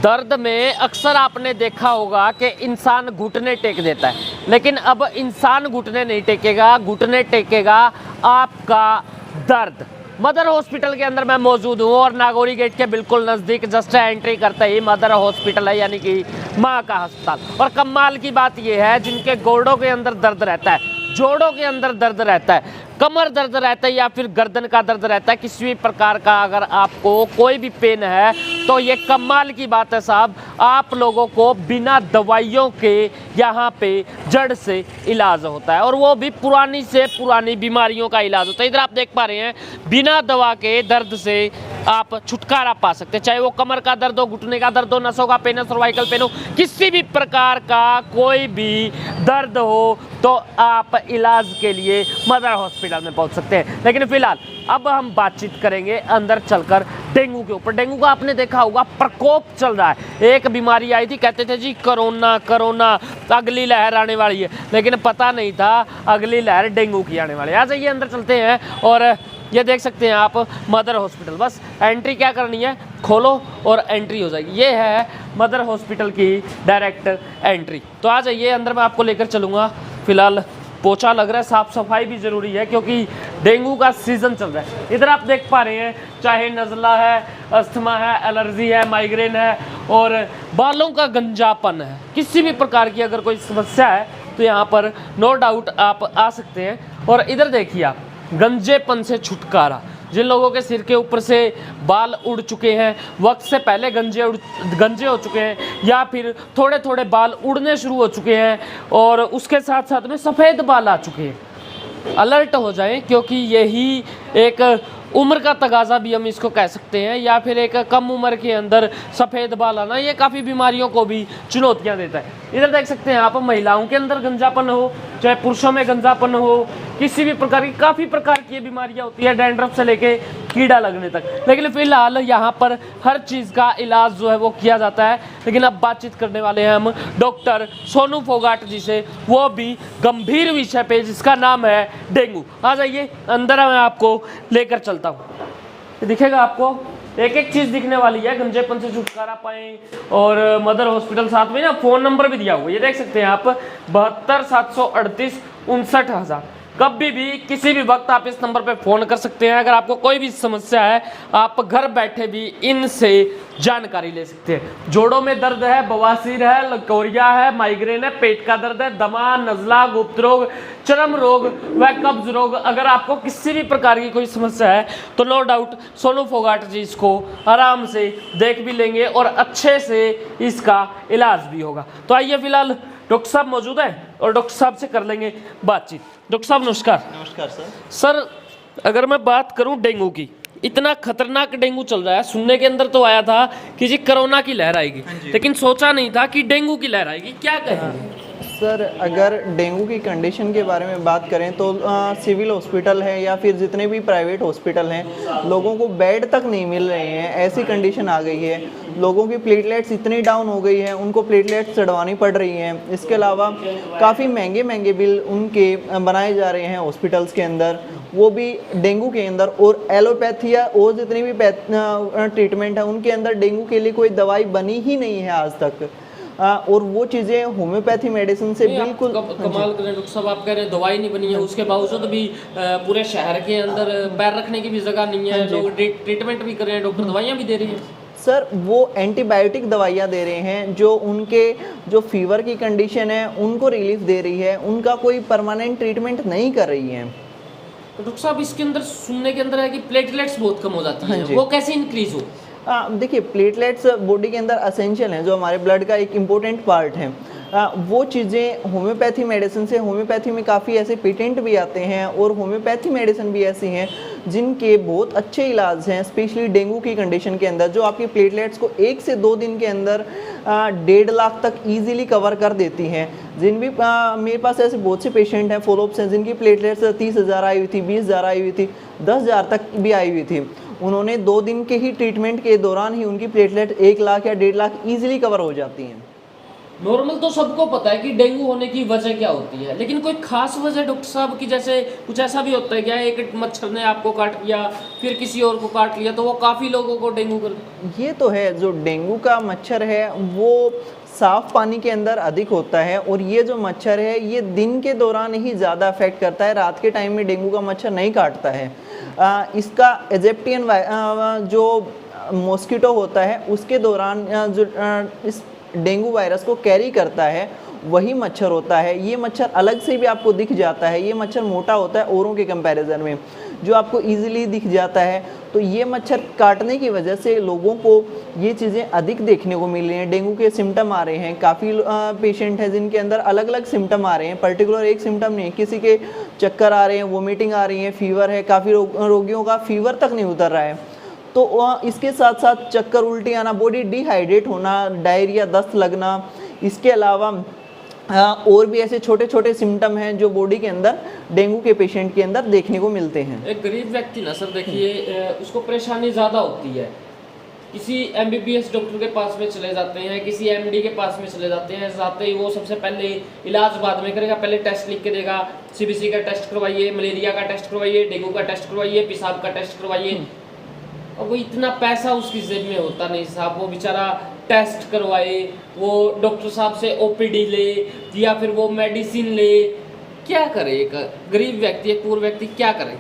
दर्द में अक्सर आपने देखा होगा कि इंसान घुटने टेक देता है, लेकिन अब इंसान घुटने नहीं टेकेगा, घुटने टेकेगा आपका दर्द। मदर हॉस्पिटल के अंदर मैं मौजूद हूँ और नागौरी गेट के बिल्कुल नज़दीक जस्ट एंट्री करते ही मदर हॉस्पिटल है, यानी कि माँ का अस्पताल। और कमाल की बात यह है, जिनके गोड़ों के अंदर दर्द रहता है, जोड़ों के अंदर दर्द रहता है, कमर दर्द रहता है या फिर गर्दन का दर्द रहता है, किसी भी प्रकार का अगर आपको कोई भी पेन है तो ये कमाल की बात है साहब, आप लोगों को बिना दवाइयों के यहाँ पे जड़ से इलाज होता है, और वो भी पुरानी से पुरानी बीमारियों का इलाज होता है। इधर आप देख पा रहे हैं, बिना दवा के दर्द से आप छुटकारा पा सकते हैं, चाहे वो कमर का दर्द हो, घुटने का दर्द हो, नसों का पेन हो, सर्वाइकल पेन हो, किसी भी प्रकार का कोई भी दर्द हो तो आप इलाज के लिए मदर हॉस्पिटल में पहुंच सकते हैं। लेकिन फिलहाल अब हम बातचीत करेंगे अंदर चलकर डेंगू के ऊपर। डेंगू का आपने देखा होगा प्रकोप चल रहा है। एक बीमारी आई थी, कहते थे जी कोरोना कोरोना अगली लहर आने वाली है, लेकिन पता नहीं था अगली लहर डेंगू की आने वाली है। आ जाइए अंदर चलते हैं और ये देख सकते हैं आप मदर हॉस्पिटल। बस एंट्री क्या करनी है, खोलो और एंट्री हो जाएगी। ये है मदर हॉस्पिटल की डायरेक्ट एंट्री। तो आ जाइए अंदर, मैं आपको लेकर चलूँगा। फिलहाल पोछा लग रहा है, साफ सफाई भी ज़रूरी है क्योंकि डेंगू का सीज़न चल रहा है। इधर आप देख पा रहे हैं, चाहे नज़ला है, अस्थमा है, एलर्जी है, माइग्रेन है और बालों का गंजापन है, किसी भी प्रकार की अगर कोई समस्या है तो यहाँ पर नो डाउट आप आ सकते हैं। और इधर देखिए आप, गंजेपन से छुटकारा। जिन लोगों के सिर के ऊपर से बाल उड़ चुके हैं, वक्त से पहले गंजे हो चुके हैं, या फिर थोड़े थोड़े बाल उड़ने शुरू हो चुके हैं और उसके साथ साथ में सफ़ेद बाल आ चुके हैं, अलर्ट हो जाएं, क्योंकि यही एक उम्र का तगाज़ा भी हम इसको कह सकते हैं, या फिर एक कम उम्र के अंदर सफ़ेद बाल आना, ये काफ़ी बीमारियों को भी चुनौतियां देता है। इधर देख सकते हैं आप, महिलाओं के अंदर गंजापन हो, चाहे पुरुषों में गंजापन हो, किसी भी प्रकार की काफ़ी प्रकार की बीमारियां होती है, डैंड्रफ से लेके कीड़ा लगने तक। लेकिन फिलहाल यहाँ पर हर चीज़ का इलाज जो है वो किया जाता है। लेकिन अब बातचीत करने वाले हैं हम डॉक्टर सोनू फोगाट जी से, वो भी गंभीर विषय पे जिसका नाम है डेंगू। आ जाइए अंदर, मैं आपको लेकर चलता हूँ। दिखेगा आपको, एक एक चीज़ दिखने वाली है, गंजेपन से छुटकारा पाएं। और मदर हॉस्पिटल साथ में ना फ़ोन नंबर भी दिया हुआ है, ये देख सकते हैं आप, 72 738 59,000। कभी भी किसी भी वक्त आप इस नंबर पे फ़ोन कर सकते हैं। अगर आपको कोई भी समस्या है, आप घर बैठे भी इनसे जानकारी ले सकते हैं। जोड़ों में दर्द है, बवासीर है, लकौरिया है, माइग्रेन है, पेट का दर्द है, दमा, नज़ला, गुप्त रोग, चर्म रोग व कब्ज रोग, अगर आपको किसी भी प्रकार की कोई समस्या है तो नो डाउट सोनू फोगाट जी इसको आराम से देख भी लेंगे और अच्छे से इसका इलाज भी होगा। तो आइए, फिलहाल डॉक्टर साहब मौजूद है और डॉक्टर साहब से कर लेंगे बातचीत। डॉक्टर साहब नमस्कार। नमस्कार सर। सर, अगर मैं बात करूं डेंगू की, इतना खतरनाक डेंगू चल रहा है, सुनने के अंदर तो आया था कि जी कोरोना की लहर आएगी, लेकिन सोचा नहीं था कि डेंगू की लहर आएगी। क्या कहेंगे सर, अगर डेंगू की कंडीशन के बारे में बात करें तो सिविल हॉस्पिटल है या फिर जितने भी प्राइवेट हॉस्पिटल हैं, लोगों को बेड तक नहीं मिल रहे हैं, ऐसी कंडीशन आ गई है। लोगों की प्लेटलेट्स इतनी डाउन हो गई है, उनको प्लेटलेट्स चढ़वानी पड़ रही हैं। इसके अलावा काफ़ी महंगे महंगे बिल उनके बनाए जा रहे हैं हॉस्पिटल्स के अंदर, वो भी डेंगू के अंदर। और एलोपैथी या और जितनी भी ट्रीटमेंट है उनके अंदर डेंगू के लिए कोई दवाई बनी ही नहीं है आज तक। और वो चीज़ें होम्योपैथी मेडिसिन से बिल्कुल कमाल करें। डॉक्टर साहब, आप कह रहे हैं दवाई नहीं बनी है, उसके बावजूद भी पूरे शहर के अंदर पैर रखने की भी जगह नहीं है, लोग ट्रीटमेंट भी कर रहे हैं, डॉक्टर दवाइयाँ भी दे रही हैं। सर, वो एंटीबायोटिक दवाइयाँ दे रहे हैं जो उनके जो फीवर की कंडीशन है उनको रिलीफ दे रही है, उनका कोई परमानेंट ट्रीटमेंट नहीं कर रही है। तो डॉक्टर साहब, इसके अंदर सुनने के अंदर है कि प्लेटलेट्स बहुत कम हो जाती हैं, वो कैसे इंक्रीज हो? देखिए, प्लेटलेट्स बॉडी के अंदर असेंशियल हैं, जो हमारे ब्लड का एक इम्पोर्टेंट पार्ट है। वो चीज़ें होम्योपैथी मेडिसिन से, होम्योपैथी में काफ़ी ऐसे पेटेंट भी आते हैं और होम्योपैथी मेडिसिन भी ऐसी हैं जिनके बहुत अच्छे इलाज हैं, स्पेशली डेंगू की कंडीशन के अंदर, जो आपकी प्लेटलेट्स को 1 से 2 दिन के अंदर 1.5 लाख तक ईजिली कवर कर देती हैं। जिन भी मेरे पास ऐसे बहुत से पेशेंट हैं, फॉलोअप्स हैं, जिनकी प्लेटलेट्स 30,000 आई हुई थी, 20,000 आई हुई थी, 10,000 तक भी आई हुई थी। उन्होंने 2 दिन के ही ट्रीटमेंट के दौरान ही उनकी प्लेटलेट 1 लाख या 1.5 लाख ईजिली कवर हो जाती हैं। नॉर्मल तो सबको पता है कि डेंगू होने की वजह क्या होती है, लेकिन कोई खास वजह डॉक्टर साहब की, जैसे कुछ ऐसा भी होता है क्या, एक मच्छर ने आपको काट लिया फिर किसी और को काट लिया तो वो काफ़ी लोगों को डेंगू कर। ये तो है, जो डेंगू का मच्छर है वो साफ पानी के अंदर अधिक होता है, और ये जो मच्छर है ये दिन के दौरान ही ज़्यादा अफेक्ट करता है, रात के टाइम में डेंगू का मच्छर नहीं काटता है। इसका एजिप्टियन जो मॉस्किटो होता है उसके दौरान जो इस डेंगू वायरस को कैरी करता है वही मच्छर होता है। ये मच्छर अलग से भी आपको दिख जाता है, ये मच्छर मोटा होता है औरों के कंपैरिजन में, जो आपको इजीली दिख जाता है। तो ये मच्छर काटने की वजह से लोगों को ये चीज़ें अधिक देखने को मिल रही हैं, डेंगू के सिम्टम आ रहे हैं। काफ़ी पेशेंट हैं जिनके अंदर अलग अलग सिम्टम आ रहे हैं, पर्टिकुलर एक सिम्टम नहीं, किसी के चक्कर आ रहे हैं, वोमिटिंग आ रही है, फीवर है, काफ़ी रोगियों का फीवर तक नहीं उतर रहा है। तो इसके साथ साथ चक्कर, उल्टी आना, बॉडी डिहाइड्रेट होना, डायरिया, दस्त लगना, इसके अलावा और भी ऐसे छोटे छोटे सिम्टम हैं जो बॉडी के अंदर डेंगू के पेशेंट के अंदर देखने को मिलते हैं। एक गरीब व्यक्ति ना सर देखिए, उसको परेशानी ज़्यादा होती है, किसी MBBS डॉक्टर के पास में चले जाते हैं, किसी MD के पास में चले जाते हैं, जाते ही वो सबसे पहले इलाज बाद में करेगा, पहले टेस्ट लिख के देगा, CBC का टेस्ट करवाइए, मलेरिया का टेस्ट करवाइए, डेंगू का टेस्ट करवाइए, पेशाब का टेस्ट करवाइए। और वो इतना पैसा उसकी जेब में होता नहीं साहब, वो बेचारा टेस्ट करवाए, वो डॉक्टर साहब से OPD ले या फिर वो मेडिसिन ले, क्या करे एक गरीब व्यक्ति, एक पूर्व व्यक्ति क्या करे?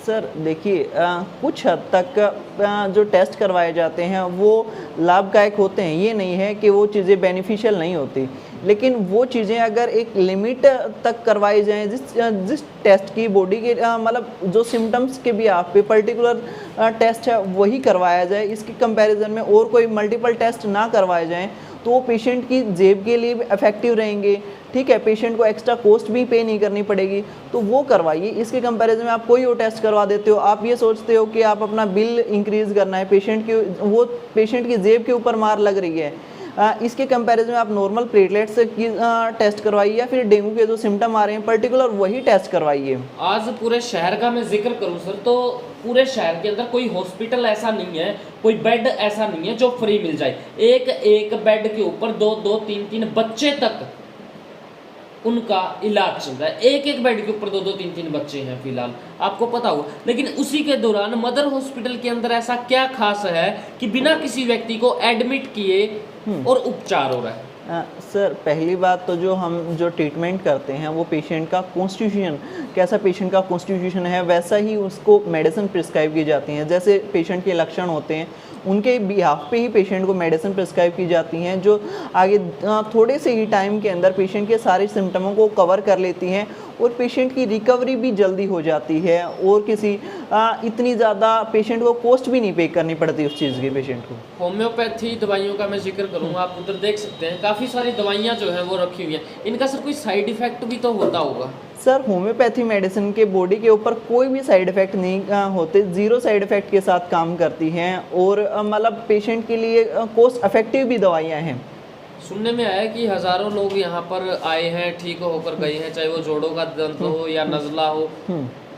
सर देखिए, कुछ हद तक जो टेस्ट करवाए जाते हैं वो लाभदायक होते हैं, ये नहीं है कि वो चीज़ें बेनिफिशियल नहीं होती, लेकिन वो चीज़ें अगर एक लिमिट तक करवाई जाएं, जिस टेस्ट की बॉडी के मतलब जो सिम्टम्स के भी आप पे पर्टिकुलर टेस्ट है वही करवाया जाए, इसके कंपैरिजन में और कोई मल्टीपल टेस्ट ना करवाए जाएं, तो वो पेशेंट की जेब के लिए भी इफेक्टिव रहेंगे। ठीक है, पेशेंट को एक्स्ट्रा कॉस्ट भी पे नहीं करनी पड़ेगी, तो वो करवाइए। इसके कंपैरिजन में आप कोई और टेस्ट करवा देते हो, आप ये सोचते हो कि आप अपना बिल इंक्रीज़ करना है, पेशेंट की जेब के ऊपर मार लग रही है। इसके कंपैरिजन में आप नॉर्मल प्लेटलेट्स की टेस्ट करवाइए, या फिर डेंगू के जो सिम्टम आ रहे हैं पर्टिकुलर वही टेस्ट करवाइए। आज पूरे शहर का मैं जिक्र करूं सर, तो पूरे शहर के अंदर कोई हॉस्पिटल ऐसा नहीं है, कोई बेड ऐसा नहीं है जो फ्री मिल जाए। एक एक बेड के ऊपर 2-2, 3-3 बच्चे तक उनका इलाज चल रहा है, एक एक बेड के ऊपर 2-2, 3-3 बच्चे हैं फिलहाल, आपको पता हो। लेकिन उसी के दौरान मदर हॉस्पिटल के अंदर ऐसा क्या खास है कि बिना किसी व्यक्ति को एडमिट किए और उपचार हो रहा है? सर पहली बात तो जो ट्रीटमेंट करते हैं वो पेशेंट का कॉन्स्टिट्यूशन, कैसा पेशेंट का कॉन्स्टिट्यूशन है वैसा ही उसको मेडिसिन प्रिस्क्राइब की जाती हैं। जैसे पेशेंट के लक्षण होते हैं उनके बिहाफ पे ही पेशेंट को मेडिसिन प्रिस्क्राइब की जाती हैं, जो आगे थोड़े से ही टाइम के अंदर पेशेंट के सारे सिम्टमों को कवर कर लेती हैं, और पेशेंट की रिकवरी भी जल्दी हो जाती है, और किसी इतनी ज़्यादा पेशेंट को कॉस्ट भी नहीं पे करनी पड़ती उस चीज़ की पेशेंट को। होम्योपैथी दवाइयों का मैं जिक्र करूँगा, आप उधर देख सकते हैं काफ़ी सारी दवाइयाँ जो हैं वो रखी हुई हैं, इनका सर कोई साइड इफेक्ट भी तो होता होगा? सर होम्योपैथी मेडिसिन के बॉडी के ऊपर कोई भी साइड इफ़ेक्ट नहीं होते, ज़ीरो साइड इफ़ेक्ट के साथ काम करती हैं, और मतलब पेशेंट के लिए कॉस्ट इफेक्टिव भी दवाइयाँ हैं। सुनने में आया कि हज़ारों लोग यहाँ पर आए हैं, ठीक होकर गए हैं, चाहे वो जोड़ों का दर्द हो या नज़ला हो,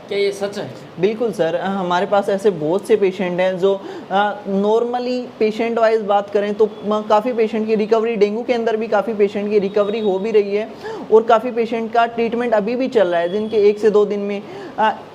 क्या ये सच है? बिल्कुल सर, हमारे पास ऐसे बहुत से पेशेंट हैं जो नॉर्मली पेशेंट वाइज बात करें तो काफ़ी पेशेंट की रिकवरी, डेंगू के अंदर भी काफ़ी पेशेंट की रिकवरी हो भी रही है, और काफ़ी पेशेंट का ट्रीटमेंट अभी भी चल रहा है, जिनके 1 से 2 दिन में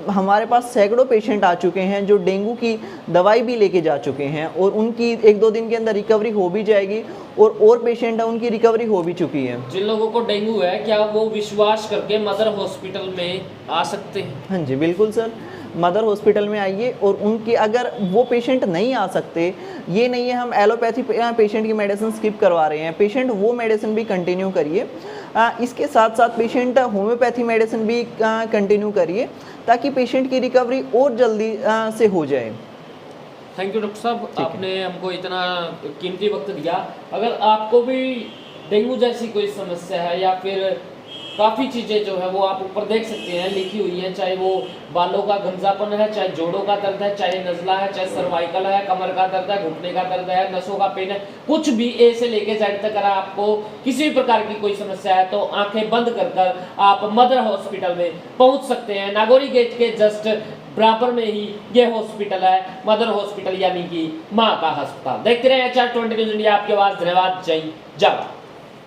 हमारे पास सैकड़ों पेशेंट आ चुके हैं जो डेंगू की दवाई भी लेके जा चुके हैं, और उनकी 1-2 दिन के अंदर रिकवरी हो भी जाएगी, और पेशेंट है उनकी रिकवरी हो भी चुकी है। जिन लोगों को डेंगू है क्या वो विश्वास करके मदर हॉस्पिटल में आ सकते हैं? हाँ जी बिल्कुल सर, मदर हॉस्पिटल में आइए, और उनके अगर वो पेशेंट नहीं आ सकते, ये नहीं है हम एलोपैथी पेशेंट की मेडिसिन स्किप करवा रहे हैं, पेशेंट वो मेडिसिन भी कंटिन्यू करिए, इसके साथ साथ पेशेंट होम्योपैथी मेडिसिन भी कंटिन्यू करिए, ताकि पेशेंट की रिकवरी और जल्दी से हो जाए। थैंक यू डॉक्टर साहब, आपने हमको इतना कीमती वक्त दिया। अगर आपको भी डेंगू जैसी कोई समस्या है या फिर काफ़ी चीज़ें जो है वो आप ऊपर देख सकते हैं लिखी हुई है, चाहे वो बालों का गंजापन है, चाहे जोड़ों का दर्द है, चाहे नज़ला है, चाहे सर्वाइकल है, कमर का दर्द है, घुटने का दर्द है, नसों का पेन है, कुछ भी ए से लेके जेड तक अगर आपको किसी भी प्रकार की कोई समस्या है तो आंखें बंद कर आप मदर हॉस्पिटल में पहुंच सकते हैं। नागौरी गेट के जस्ट बराबर में ही ये हॉस्पिटल है, मदर हॉस्पिटल यानी कि माँ का अस्पताल। देखते रहे HR 20 न्यूज़ इंडिया, आपकी आवाज़। धन्यवाद, जय जवान।